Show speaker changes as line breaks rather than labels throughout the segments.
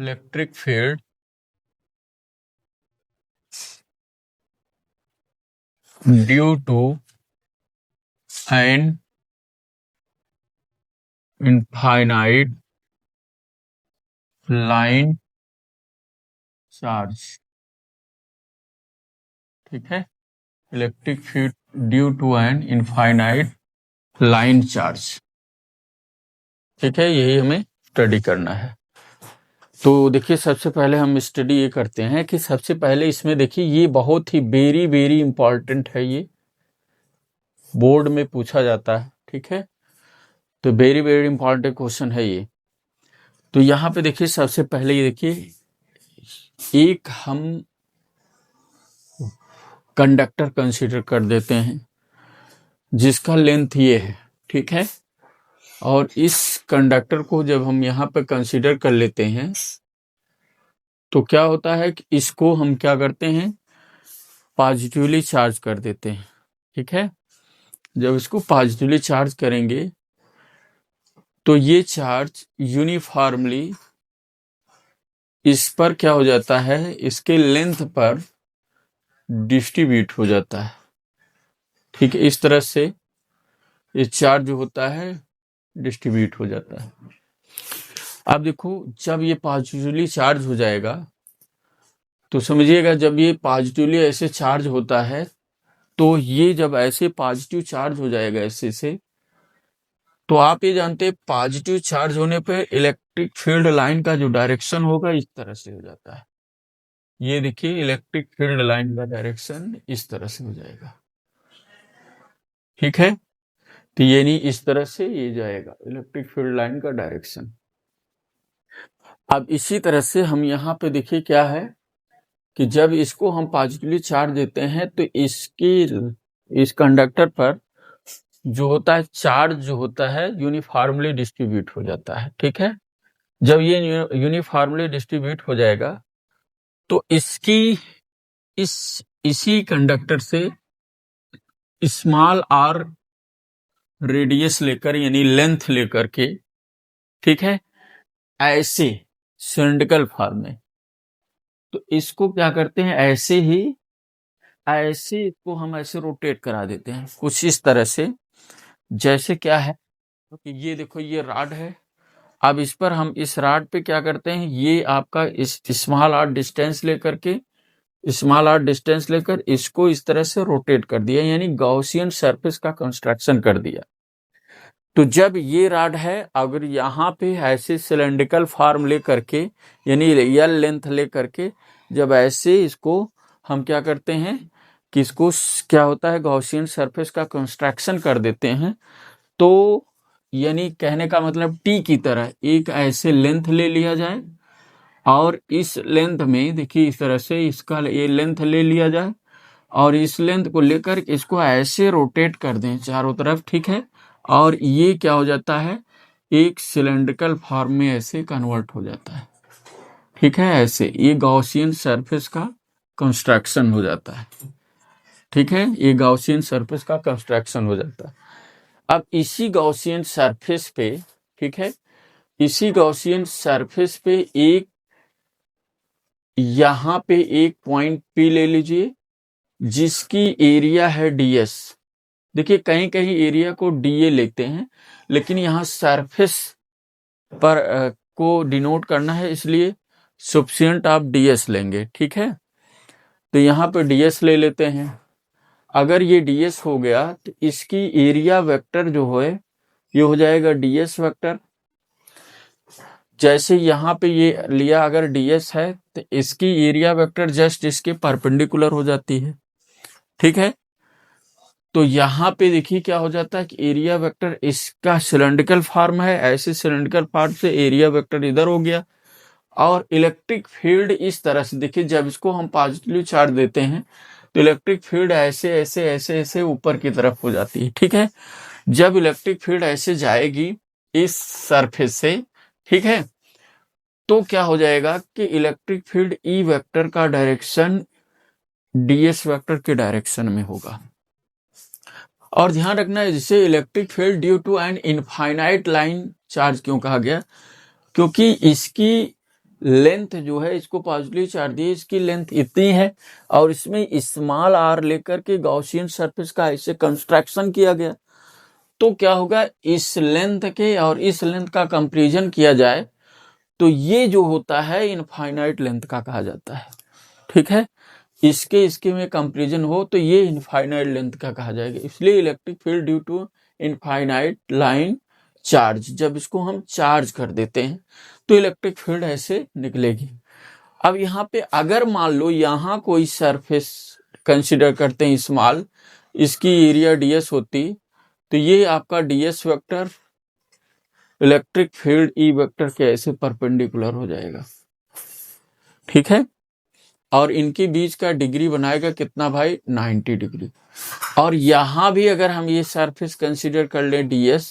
Electric field due to an infinite line charge. ठीक है, electric field due to an infinite line charge. ठीक है, यही हमें स्टडी करना है। तो देखिए, सबसे पहले हम स्टडी ये करते हैं कि सबसे पहले इसमें देखिए, ये बहुत ही वेरी वेरी इंपॉर्टेंट है, ये बोर्ड में पूछा जाता है। ठीक है, तो वेरी वेरी इंपॉर्टेंट क्वेश्चन है ये। तो यहाँ पे देखिए, सबसे पहले ये देखिए, एक हम कंडक्टर कंसीडर कर देते हैं जिसका लेंथ ये है। ठीक है, और इस कंडक्टर को जब हम यहाँ पे कंसीडर कर लेते हैं तो क्या होता है कि इसको हम क्या करते हैं, पॉजिटिवली चार्ज कर देते हैं। ठीक है, जब इसको पॉजिटिवली चार्ज करेंगे तो ये चार्ज यूनिफॉर्मली इस पर क्या हो जाता है, इसके लेंथ पर डिस्ट्रीब्यूट हो जाता है। ठीक है, इस तरह से ये चार्ज जो होता है डिस्ट्रीब्यूट हो जाता है। अब देखो, जब ये पॉजिटिवली चार्ज हो जाएगा तो समझिएगा, जब ये पॉजिटिवली ऐसे चार्ज होता है तो ये जब ऐसे पॉजिटिव चार्ज हो जाएगा ऐसे से, तो आप ये जानते हैं पॉजिटिव चार्ज होने पे इलेक्ट्रिक फील्ड लाइन का जो डायरेक्शन होगा इस तरह से हो जाता है। ये देखिए, इलेक्ट्रिक फील्ड लाइन का डायरेक्शन इस तरह से हो जाएगा। ठीक है, तो ये नहीं, इस तरह से ये जाएगा इलेक्ट्रिक फील्ड लाइन का डायरेक्शन। अब इसी तरह से हम यहाँ पे देखिए क्या है कि जब इसको हम पॉजिटिवली चार्ज देते हैं तो इस कंडक्टर पर जो होता है चार्ज जो होता है यूनिफॉर्मली डिस्ट्रीब्यूट हो जाता है। ठीक है, जब ये यूनिफॉर्मली डिस्ट्रीब्यूट हो जाएगा तो इसी कंडक्टर से स्मॉल आर रेडियस लेकर, यानी लेंथ लेकर के, ठीक है, ऐसे सिलिंड्रिकल फॉर्म में, तो इसको क्या करते हैं, ऐसे इसको हम ऐसे रोटेट करा देते हैं कुछ इस तरह से। जैसे क्या है, तो ये देखो, ये रॉड है। अब इस पर हम इस रॉड पे क्या करते हैं, ये आपका इस स्मॉल आर डिस्टेंस लेकर इसको इस तरह से रोटेट कर दिया, यानी गॉसियन सरफेस का कंस्ट्रक्शन कर दिया। तो जब ये रॉड है, अगर यहाँ पे ऐसे सिलेंड्रिकल फॉर्म लेकर के, यानी एल लेंथ लेकर के, जब ऐसे इसको हम क्या करते हैं कि इसको क्या होता है, गॉसियन सरफेस का कंस्ट्रक्शन कर देते हैं। तो यानी कहने का मतलब टी की तरह एक ऐसे लेंथ ले लिया जाए और इस लेंथ में देखिए, इस तरह से इसका ये लेंथ ले लिया जाए और इस लेंथ को लेकर इसको ऐसे रोटेट कर दें चारों तरफ। ठीक है, और ये क्या हो जाता है, एक सिलेंड्रिकल फॉर्म में ऐसे कन्वर्ट हो जाता है। ठीक है, ऐसे ये गॉसियन सरफेस का कंस्ट्रक्शन हो जाता है। ठीक है, ये गॉसियन सरफेस का कंस्ट्रक्शन हो जाता है। अब इसी गॉसियन सरफेस पे, ठीक है, इसी गॉसियन सरफेस पे एक यहां पे एक पॉइंट पी ले लीजिए जिसकी एरिया है ds। देखिए, कहीं कहीं एरिया को dA लेते हैं, लेकिन यहाँ सरफेस पर को डिनोट करना है, इसलिए सफिशिएंट आप ds लेंगे। ठीक है, तो यहाँ पे ds ले लेते हैं। अगर ये ds हो गया तो इसकी एरिया वेक्टर जो है ये हो जाएगा ds वेक्टर। जैसे यहाँ पे ये लिया, अगर ds है तो इसकी एरिया वेक्टर जस्ट इसके परपेंडिकुलर हो जाती है। ठीक है, तो यहाँ पे देखिए क्या हो जाता है कि एरिया वेक्टर इसका सिलेंड्रिकल फॉर्म है, ऐसे सिलेंड्रिकल फॉर्म से एरिया वेक्टर इधर हो गया। और इलेक्ट्रिक फील्ड इस तरह से, देखिए जब इसको हम पॉजिटिवली चार्ज देते हैं तो इलेक्ट्रिक फील्ड ऐसे ऐसे ऐसे ऐसे ऊपर की तरफ हो जाती है। ठीक है, जब इलेक्ट्रिक फील्ड ऐसे जाएगी इस सरफेस से, ठीक है, तो क्या हो जाएगा कि इलेक्ट्रिक फील्ड ई वेक्टर का डायरेक्शन ds वेक्टर के डायरेक्शन में होगा। और ध्यान रखना है, जिसे electric field due to an infinite line charge क्यों कहा गया, क्योंकि इसकी लेंथ जो है इसको पॉजिटिव चार्ज दिए, इसकी लेंथ इतनी है और इसमें स्मॉल आर लेकर के गॉसियन सरफेस का ऐसे कंस्ट्रक्शन किया गया, तो क्या होगा, इस लेंथ के और इस लेंथ का कंपैरिजन किया जाए तो ये जो होता है इनफाइनाइट लेंथ का कहा जाता है। ठीक है, इसके में कंपैरिजन हो तो ये इनफाइनाइट लेंथ का कहा जाएगा। इसलिए electric field due to infinite line charge, जब इसको हम चार्ज कर देते हैं तो इलेक्ट्रिक फील्ड ऐसे निकलेगी। अब यहाँ पे अगर मान लो यहाँ कोई सरफेस कंसिडर करते हैं स्मॉल, इसकी एरिया ds होती, तो ये आपका ds vector electric field E vector के ऐसे परपेंडिकुलर हो जाएगा। ठीक है, और इनके बीच का डिग्री बनाएगा कितना भाई, 90 डिग्री। और यहां भी अगर हम ये सरफेस कंसीडर कर लें ds,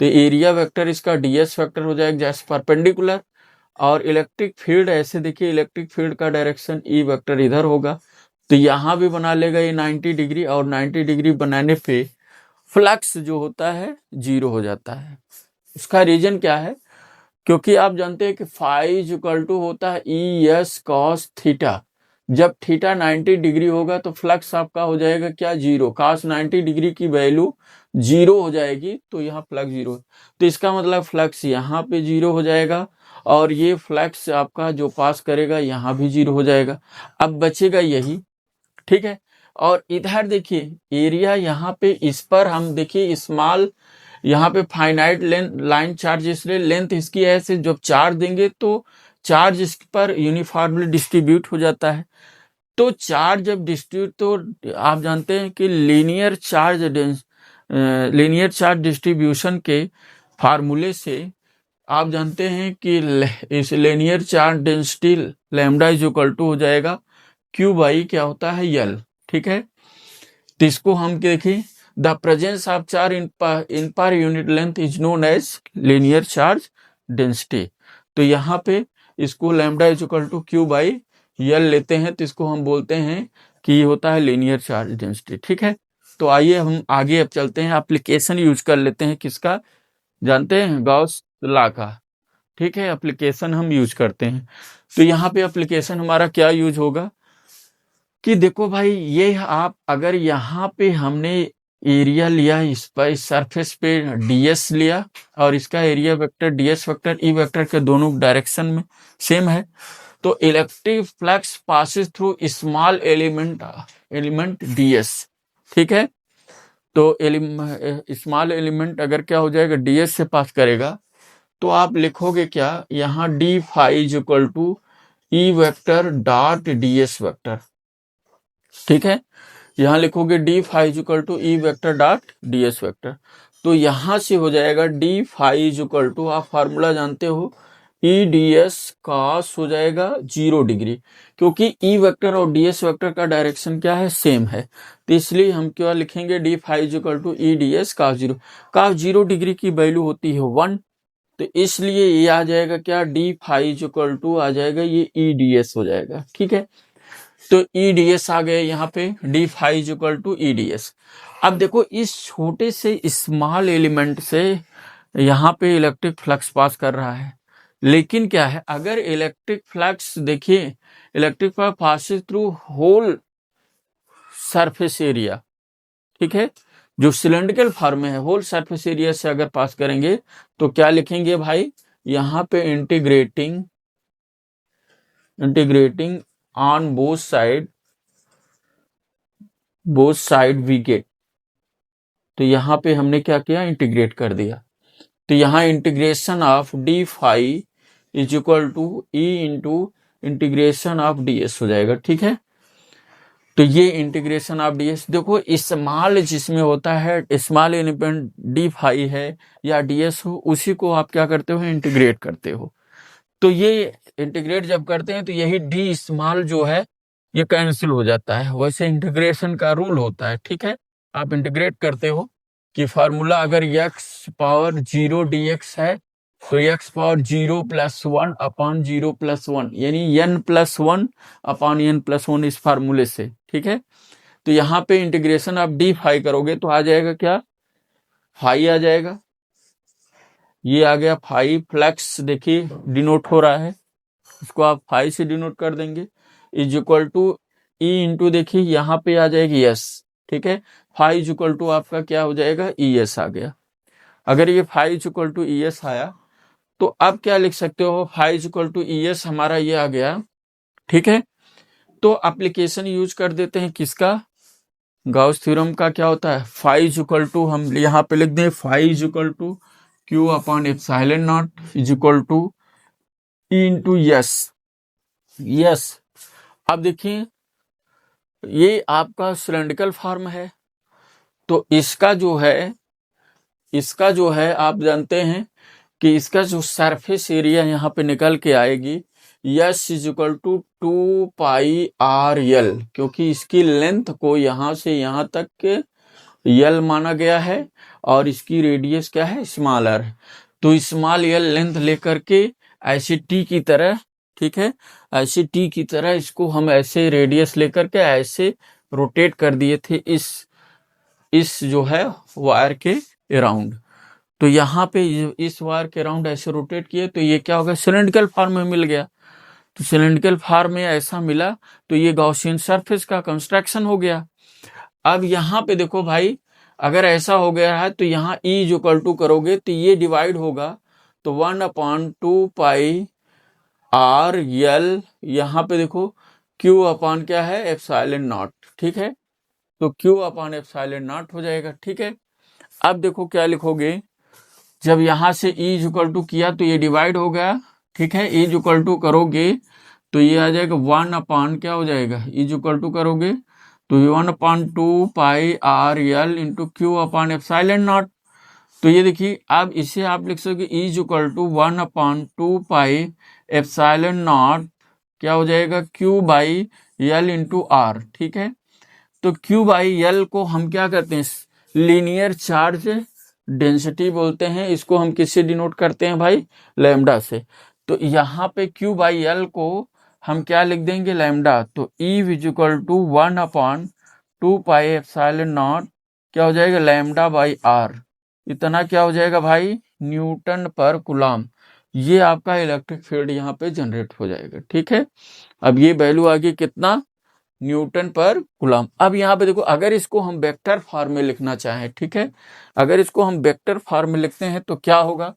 तो एरिया वेक्टर इसका ds वेक्टर हो जाएगा जैसे परपेंडिकुलर, और इलेक्ट्रिक फील्ड ऐसे देखिए, इलेक्ट्रिक फील्ड का डायरेक्शन ई वेक्टर इधर होगा, तो यहां भी बना लेगा ये 90 डिग्री, और 90 डिग्री बनाने पे फ्लक्स जो होता है 0 हो जाता है। उसका रीजन क्या है, क्योंकि आप जानते हैं कि फाई इज इक्वल टू होता है ई एस कॉस थीटा। जब थीटा 90 डिग्री होगा तो फ्लक्स आपका हो जाएगा क्या, 0। कॉस 90 डिग्री की वैल्यू 0 हो जाएगी, तो यहाँ फ्लक्स 0, तो इसका मतलब फ्लक्स यहाँ पे 0 हो जाएगा, और ये फ्लक्स आपका जो पास करेगा यहाँ भी 0 हो जाएगा। अब बचेगा यही। ठीक है, और इधर देखिए एरिया यहाँ पे, इस पर हम देखिए स्मॉल, यहाँ पे फाइनाइट लाइन चार्ज, इसलिए लेंथ इसकी ऐसे, जब चार्ज देंगे तो चार्ज इस पर यूनिफॉर्मली डिस्ट्रीब्यूट हो जाता है। तो चार्ज जब डिस्ट्रीब्यूट, तो आप जानते हैं कि लीनियर चार्ज डिस्ट्रीब्यूशन के फार्मूले से आप जानते हैं कि इस linear charge density lambda is equal to हो जाएगा क्यू बाई क्या होता है, यल। ठीक है, तो इसको हम देखें, the presence of charge in per unit length is known as linear charge density. तो यहाँ पे इसको lambda is equal to Q by L लेते हैं, तो इसको हम बोलते हैं कि ये होता है लीनियर चार्ज डेंसिटी। ठीक है, तो आइए हम आगे अब चलते हैं, एप्लीकेशन यूज कर लेते हैं किसका, जानते हैं, गॉस लॉ का। ठीक है, एप्लीकेशन हम यूज करते हैं, तो यहाँ पे एप्लीकेशन हमारा क्या यूज होगा कि देखो भाई, ये आप अगर यहाँ पे हमने एरिया लिया, इस पर इस सरफेस पे ds लिया, और इसका area vector ds vector E vector के दोनों डायरेक्शन में सेम है, तो electric flux passes through small element ds। ठीक है, तो स्मॉल एलिमेंट अगर क्या हो जाएगा, ds से पास करेगा, तो आप लिखोगे क्या, यहाँ d phi is equal to E vector dot ds vector. ठीक है, यहां लिखोगे D phi is equal to E vector dot ds vector, तो यहां से हो जाएगा D phi is equal to, आप फार्मूला जानते हो, ई ds कॉस हो जाएगा 0 डिग्री, क्योंकि ई वेक्टर और ds वेक्टर का डायरेक्शन क्या है, सेम है, तो इसलिए हम क्या लिखेंगे, d phi is equal to E ds cos 0। Cos 0 degree की वैल्यू होती है 1, तो इसलिए ये आ जाएगा क्या, d phi is equal to आ जाएगा ये ई ds हो जाएगा। ठीक है, तो ई ds आ गए यहाँ पे, D phi is equal to E ds। अब देखो इस छोटे से स्मॉल एलिमेंट से यहाँ पे इलेक्ट्रिक फ्लक्स पास कर रहा है, लेकिन क्या है, अगर इलेक्ट्रिक फ्लक्स देखिए, electric flux passes through whole surface area. ठीक है, जो सिलेंड्रिकल फॉर्म में है, होल सरफेस एरिया से अगर पास करेंगे तो क्या लिखेंगे भाई, यहाँ पे integrating on both side we get, तो यहाँ पे हमने क्या किया, इंटीग्रेट कर दिया, तो यहाँ integration of D phi is equal to E into integration of ds हो जाएगा। ठीक है, तो ये इंटीग्रेशन ऑफ ds, देखो स्मॉल जिसमें होता है, स्मॉल एलिमेंट डी फाई है या ds हो, उसी को आप क्या करते हो, इंटीग्रेट करते हो, तो ये इंटीग्रेट जब करते हैं तो यही डी स्मॉल जो है ये कैंसिल हो जाता है, वैसे इंटीग्रेशन का रूल होता है। ठीक है, आप इंटीग्रेट करते हो कि फार्मूला अगर x पावर 0 dx है, तो x power 0 plus 1 upon 0 plus 1, यानी n plus 1 upon n plus 1 इस फार्मूले से। ठीक है, तो यहाँ पे इंटीग्रेशन आप डी फाई करोगे तो आ जाएगा क्या, फाई आ जाएगा, ये आ गया फाई, फ्लक्स देखिए डिनोट हो रहा है, इसको आप फाई से डिनोट कर देंगे, is equal to E into, देखिए यहाँ पे आ जाएगी एस, ठीक है। फाई इज इक्वल टू आपका क्या हो जाएगा, ई एस आ गया। अगर ये phi is equal to E S आया तो अब क्या लिख सकते हो, phi is equal to E S हमारा ये आ गया, ठीक है। तो एप्लीकेशन यूज कर देते हैं किसका, गाउस थ्योरम का। क्या होता है, फाई इज इक्वल टू, हम यहाँ पे लिख दें phi is equal to Q upon epsilon naught is equal to E into yes. Yes, अब देखिए ये आपका सिलेंड्रिकल फॉर्म है, तो इसका जो है आप जानते हैं कि इसका जो सरफेस एरिया यहाँ पे निकल के आएगी, S is equal to 2 pi R L, क्योंकि इसकी लेंथ को यहाँ से यहाँ तक के यल माना गया है और इसकी रेडियस क्या है, स्मॉल आर। तो स्मॉल यल लेंथ लेकर के ऐसे टी की तरह, ठीक है, ऐसे टी की तरह इसको हम ऐसे रेडियस लेकर के ऐसे रोटेट कर दिए थे इस जो है वायर के अराउंड। तो यहाँ पे इस वायर के अराउंड ऐसे रोटेट किए तो ये क्या होगा, सिलेंड्रिकल फॉर्म में मिल गया। तो सिलेंड्रिकल फॉर्म में ऐसा मिला तो ये गॉसियन सरफेस का कंस्ट्रक्शन हो गया। अब यहाँ पे देखो भाई, अगर ऐसा हो गया है तो यहाँ E इज इक्वल टू करोगे तो ये डिवाइड होगा, तो 1/2 पाई आर यल, यहाँ पे देखो Q अपॉन क्या है, एप्सिलॉन नॉट, ठीक है। तो Q अपॉन एप्सिलॉन नॉट हो जाएगा, ठीक है। अब देखो क्या लिखोगे, जब यहाँ से E इज इक्वल टू किया तो ये डिवाइड हो गया, ठीक है। E इज इक्वल टू करोगे तो ये आ जाएगा 1 अपॉन क्या हो जाएगा, E इज इक्वल टू करोगे तो 1/2 pi R L into Q upon epsilon naught. तो ये देखिए अब इसे आप लिख सकोगे E is equal to 1/2 pi epsilon naught क्या हो जाएगा, Q by L into R, ठीक है। तो क्यू बाई यल को हम क्या करते हैं, लीनियर चार्ज डेंसिटी बोलते हैं। इसको हम किससे डिनोट करते हैं भाई, लैम्डा से। तो यहाँ पे क्यू बाई एल को हम क्या लिख देंगे, लैम्डा। तो E is equal to 1/2 pi epsilon naught क्या हो जाएगा, लैम्डा बाई आर। इतना क्या हो जाएगा भाई, न्यूटन पर कूलम। ये आपका इलेक्ट्रिक फील्ड यहाँ पे जनरेट हो जाएगा, ठीक है। अब ये वैल्यू आ गई कितना, न्यूटन पर कूलम। अब यहाँ पे देखो, अगर इसको हम वेक्टर फॉर्म में लिखना चाहें, ठीक है, अगर इसको हम वेक्टर फॉर्म में लिखते हैं तो क्या होगा,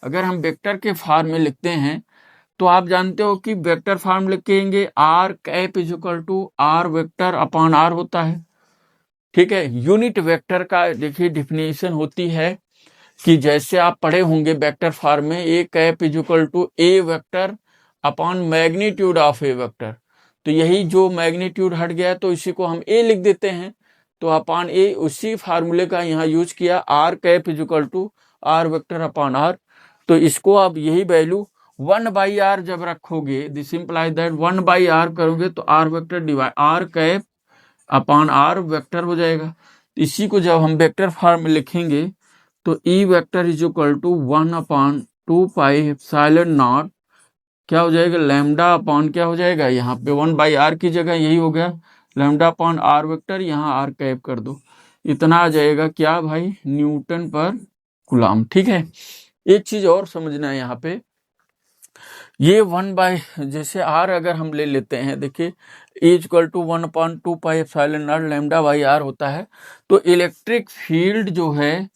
अगर हम वेक्टर के फॉर्म में लिखते हैं तो आप जानते हो कि वेक्टर फॉर्म लिखेंगे R cap is equal to R vector upon R होता है, ठीक है। यूनिट वेक्टर का देखिए डिफिनेशन होती है कि जैसे आप पढ़े होंगे वेक्टर फॉर्म में, A cap is equal to A vector upon magnitude of A vector. तो यही जो मैग्नीट्यूड हट गया तो इसी को हम ए लिख देते हैं, तो अपॉन ए उसी फार्मूले का यहाँ यूज किया, R cap is equal to R vector upon R. तो इसको आप यही वैल्यू 1/r जब रखोगे, दिस इंप्लाइज दैट 1/r करोगे तो R vector divide R cap upon R vector हो जाएगा। इसी को जब हम वेक्टर फॉर्म में लिखेंगे तो E vector is equal to 1/2 pi epsilon naught क्या हो जाएगा, लैम्डा अपॉन क्या हो जाएगा, यहाँ पे 1/r की जगह यही हो गया लैम्डा अपॉन आर वेक्टर, यहाँ आर कैप कर दो, इतना आ जाएगा क्या भाई, न्यूटन पर कूलम, ठीक है। एक चीज और समझना है यहाँ पे, ये जैसे आर अगर हम ले लेते हैं, देखिए is equal to 1/2 pi epsilon naught lambda by R होता है, तो इलेक्ट्रिक फील्ड जो है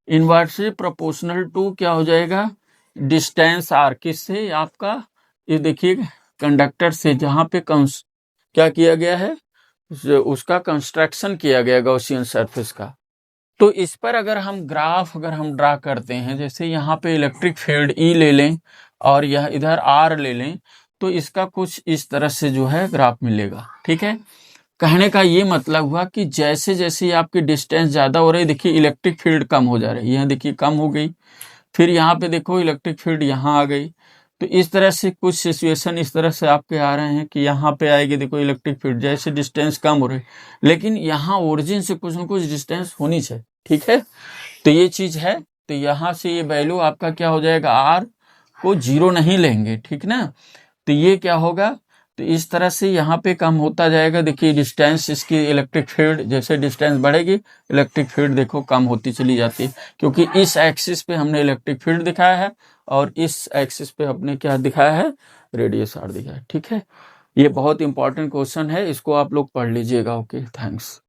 इनवर्सली प्रोपोर्शनल टू क्या हो जाएगा, डिस्टेंस आर, किससे, आपका ये देखिए कंडक्टर से, जहां पे क्या किया गया है, उसका कंस्ट्रक्शन किया गया गॉसियन सरफेस का। तो इस पर अगर हम ग्राफ ड्रा करते हैं, जैसे यहाँ पे इलेक्ट्रिक फील्ड ई ले लें और यह इधर आर ले लें, तो इसका कुछ इस तरह से जो है ग्राफ मिलेगा, ठीक है। कहने का ये मतलब हुआ कि जैसे जैसे आपकी डिस्टेंस ज्यादा हो रही, देखिए इलेक्ट्रिक फील्ड कम हो जा रही है, यहाँ देखिए कम हो गई, फिर यहाँ पे देखो इलेक्ट्रिक फील्ड यहाँ आ गई। तो इस तरह से कुछ सिचुएशन इस तरह से आपके आ रहे हैं कि यहाँ पे आएगी, देखो इलेक्ट्रिक फील्ड जैसे डिस्टेंस कम हो रही, लेकिन यहाँ ओरिजिन से कुछ न कुछ डिस्टेंस होनी चाहिए, ठीक है। तो ये चीज है, तो यहाँ से ये वैल्यू आपका क्या हो जाएगा, आर को 0 नहीं लेंगे, ठीक ना। तो ये क्या होगा, तो इस तरह से यहाँ पे कम होता जाएगा, देखिए डिस्टेंस इसकी इलेक्ट्रिक फील्ड, जैसे डिस्टेंस बढ़ेगी इलेक्ट्रिक फील्ड देखो कम होती चली जाती है, क्योंकि इस एक्सिस पे हमने इलेक्ट्रिक फील्ड दिखाया है और इस एक्सिस पे हमने क्या दिखाया है, रेडियस आर दिया है। ठीक है, ये बहुत इंपॉर्टेंट क्वेश्चन है, इसको आप लोग पढ़ लीजिएगा। Okay, thanks.